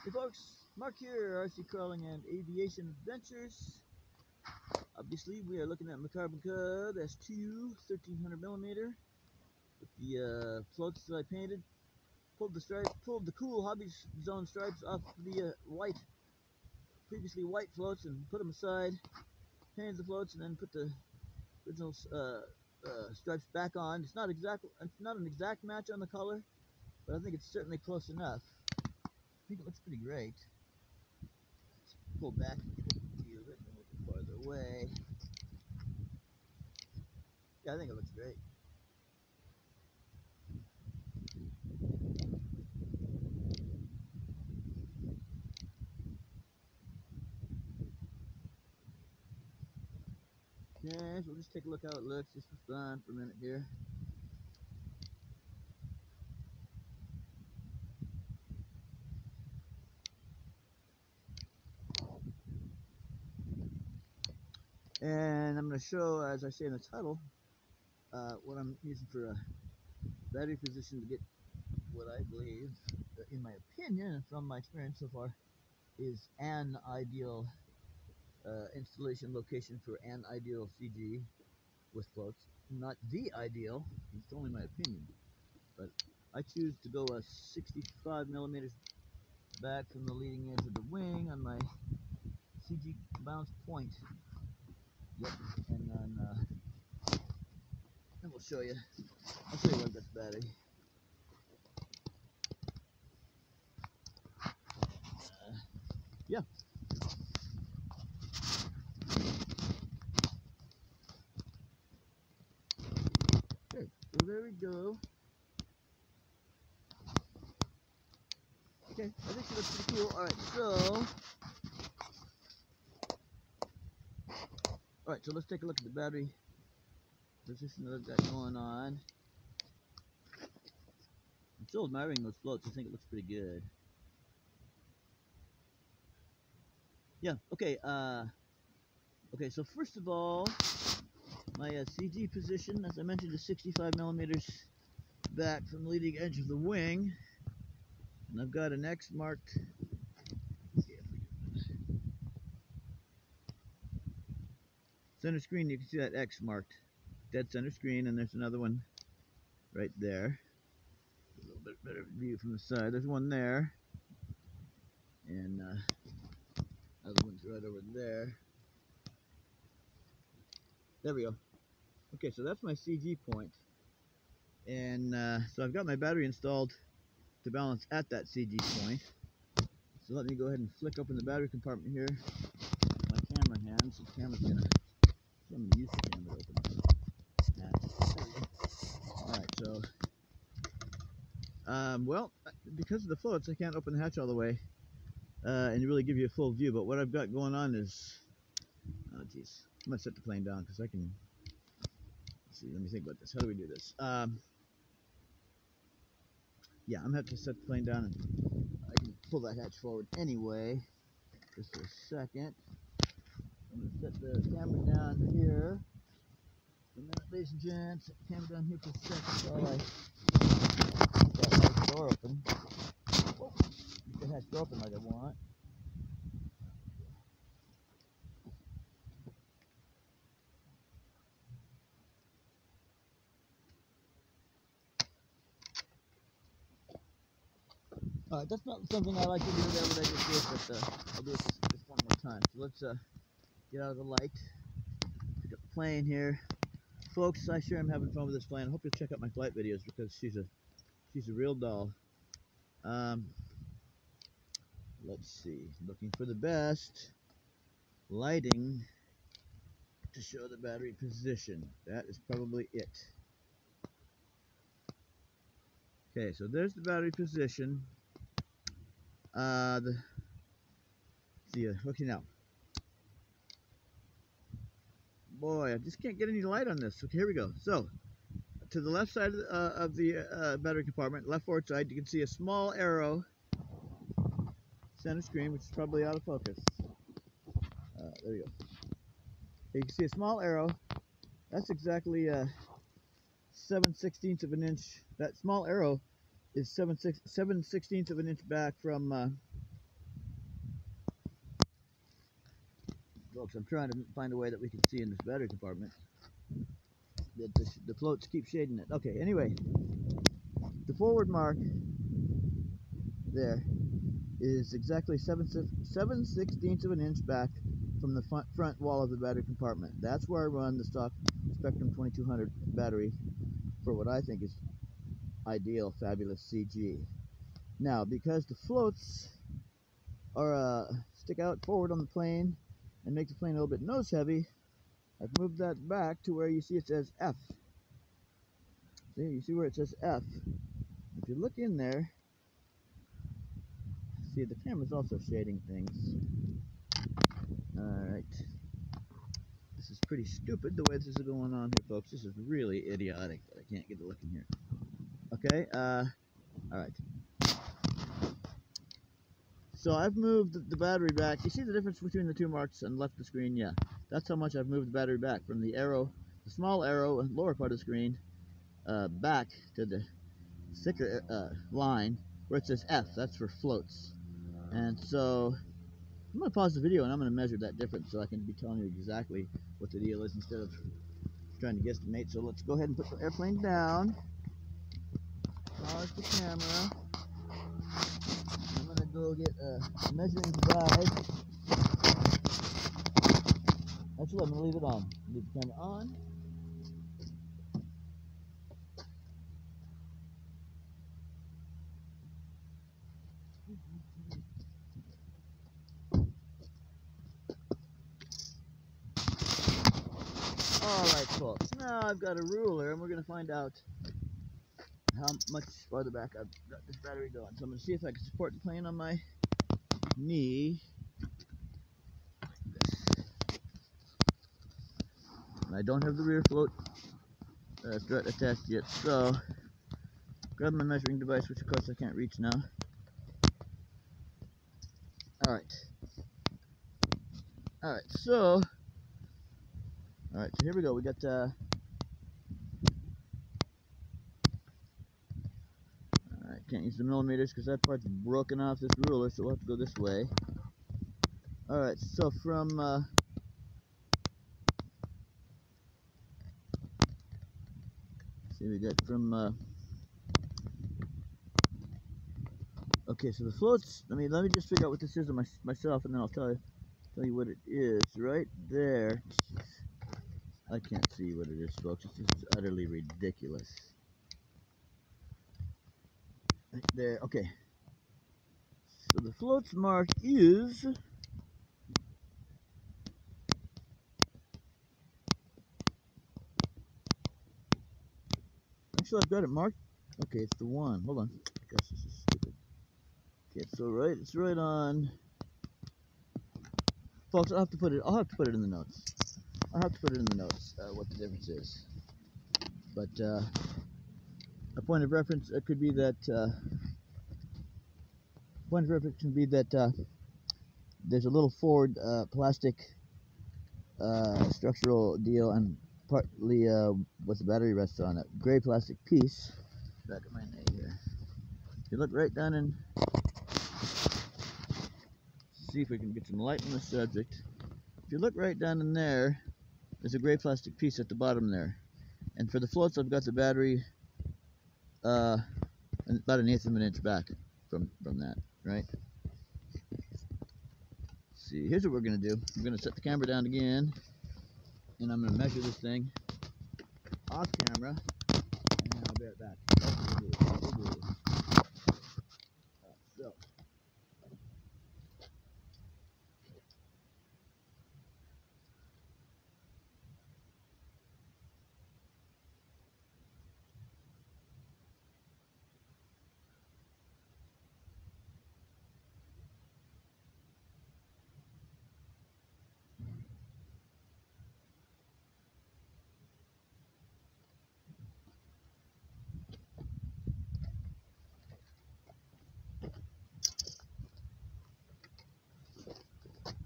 Hey folks, Mark here, RC Crawling and Aviation Adventures. Obviously, we are looking at my Carbon Cub S2 1300mm with the floats that I painted. Pulled the cool Hobby Zone stripes off the previously white floats and put them aside. Painted the floats and then put the original stripes back on. It's not an exact match on the color, but I think it's certainly close enough. I think it looks pretty great. Pull back and get a view of it a little farther away. Yeah, I think it looks great. Okay, so we'll just take a look how it looks just for fun for a minute here. And I'm going to show, as I say in the title, what I'm using for a battery position to get what I believe, in my opinion and from my experience so far, is an ideal installation location for an ideal CG with floats. Not the ideal, it's only my opinion, but I choose to go 65 millimeters back from the leading edge of the wing on my CG bounce point. Yep, and then we'll show you. I'll show you where I've got the battery. Yeah. Okay, so there we go. Okay, I think she looks pretty cool. Alright, so let's take a look at the battery position that I've got going on. I'm still admiring those floats. I think it looks pretty good. Yeah, okay, okay, so first of all, my CG position, as I mentioned, is 65 millimeters back from the leading edge of the wing. And I've got an X marked. Center screen, you can see that X marked. Dead center screen, and there's another one right there. A little bit better view from the side. There's one there. And other one's right over there. There we go. Okay, so that's my CG point. And so I've got my battery installed to balance at that CG point. So let me go ahead and flick open the battery compartment here. My camera hand, so the camera's gonna. I'm gonna use the camera to open it. Alright, so well, because of the floats, I can't open the hatch all the way and really give you a full view. But what I've got going on is, oh geez, I'm gonna set the plane down because I can. Let's see, let me think about this. How do we do this? Yeah, I'm gonna have to set the plane down, and I can pull that hatch forward anyway. Just for a second. I'm gonna set the camera down here. A minute, ladies and gents. Set the camera down here for a second while I get the hatch door open. Oh, get the hatch door open like I want. Alright, that's not something I like to do every day just did, but I'll do it just one more time. So let's get out of the light. Pick up the plane here. Folks, I sure am having fun with this plane. I hope you'll check out my flight videos because she's a real doll. Let's see. Looking for the best lighting to show the battery position. That is probably it. Okay, so there's the battery position. Okay now. Boy, I just can't get any light on this. Okay, here we go. So, to the left side of the battery compartment, left forward side, you can see a small arrow, center screen, which is probably out of focus. There we go. You can see a small arrow. That's exactly 7/16 of an inch. That small arrow is 7/16 of an inch back from Folks, I'm trying to find a way that we can see in this battery compartment. The floats keep shading it. Okay, anyway, the forward mark there is exactly 7/16 of an inch back from the front wall of the battery compartment. That's where I run the stock Spectrum 2200 battery for what I think is ideal, fabulous CG. Now, because the floats are stick out forward on the plane and make the plane a little bit nose heavy, I've moved that back to where you see it says F. See, you see where it says F. If you look in there, see the camera's also shading things. Alright. This is pretty stupid the way this is going on here, folks. This is really idiotic that I can't get a look in here. Okay, alright. So I've moved the battery back. You see the difference between the two marks on the left of the screen? Yeah. That's how much I've moved the battery back from the arrow, the small arrow, lower part of the screen, back to the thicker line where it says F. That's for floats. And so I'm going to pause the video and I'm going to measure that difference so I can be telling you exactly what the deal is instead of trying to guesstimate. So let's go ahead and put the airplane down. Pause the camera. I'm going to go get a measuring device. Actually, I'm going to leave it on. Leave the camera on. Alright, folks. Now I've got a ruler and we're going to find out how much farther back I've got this battery going. So I'm going to see if I can support the plane on my knee. And I don't have the rear float strut attached yet, so grab my measuring device, which of course I can't reach now. Alright, so here we go. We got alright, can't use the millimeters because that part's broken off this ruler, so we'll have to go this way. Alright, so from see, we got from okay, so the floats, let me just figure out what this is myself, and then I'll tell you what it is. Right there, I can't see what it is, folks. This is utterly ridiculous. Right there, okay. So the floats mark is actually I've got it marked. Okay, it's the one. Hold on. Gosh, this is stupid. Okay, it's right on. Folks, I'll have to put it in the notes. I'll have to put it in the notes what the difference is. But a point of reference could be that there's a little forward plastic structural deal and partly what's the battery rests on, a gray plastic piece back of my knee here. If you look right down and see if we can get some light on the subject. If you look right down in there, there's a gray plastic piece at the bottom there. And for the floats, I've got the battery about 1/8 of an inch back from that, right? See, here's what we're going to do. I'm going to set the camera down again, and I'm going to measure this thing off camera, and I'll be right back. So.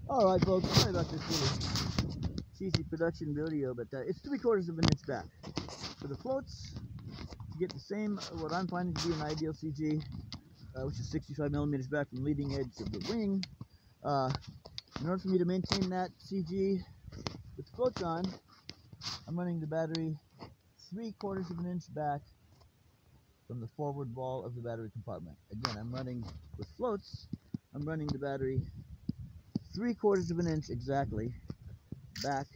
Alright folks, sorry about this little cheesy production video, but it's 3/4 of an inch back. For the floats, to get the same, what I'm finding to be an ideal CG, which is 65 millimeters back from the leading edge of the wing, In order for me to maintain that CG with the floats on, I'm running the battery 3/4 of an inch back from the forward wall of the battery compartment. Again, I'm running with floats. I'm running the battery 3/4 of an inch exactly back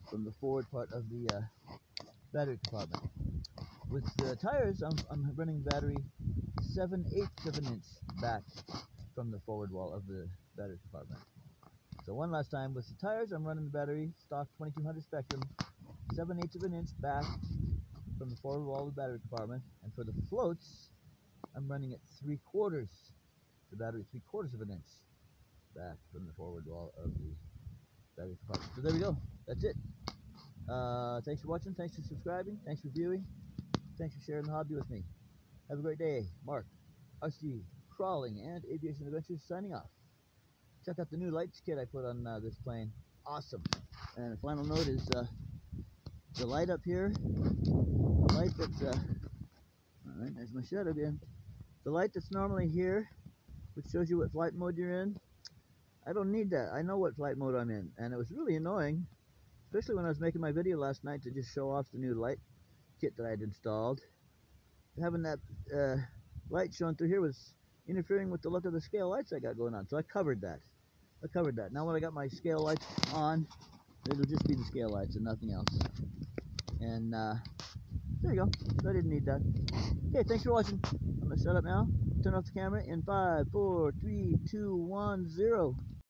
from the forward part of the battery compartment. With the tires, I'm running the battery 7/8 of an inch back from the forward wall of the battery compartment. So one last time, with the tires, I'm running the battery stock 2200 Spectrum 7/8 of an inch back from the forward wall of the battery compartment, and for the floats, I'm running it 3/4, the battery 3/4 of an inch back from the forward wall of the battery compartment. So there we go. That's it. Thanks for watching. Thanks for subscribing. Thanks for viewing. Thanks for sharing the hobby with me. Have a great day. Mark, RC Crawling and Aviation Adventures signing off. Check out the new lights kit I put on this plane. Awesome. And the final note is the light up here. Light that's alright, there's my shadow again. The light that's normally here, which shows you what flight mode you're in, I don't need that. I know what flight mode I'm in, and it was really annoying, especially when I was making my video last night to just show off the new light kit that I had installed. Having that light showing through here was interfering with the look of the scale lights I got going on, so I covered that. Now when I got my scale lights on, it'll just be the scale lights and nothing else. And there you go. So I didn't need that. Okay, thanks for watching. I'm gonna shut up now. Turn off the camera in 5, 4, 3, 2, 1, 0.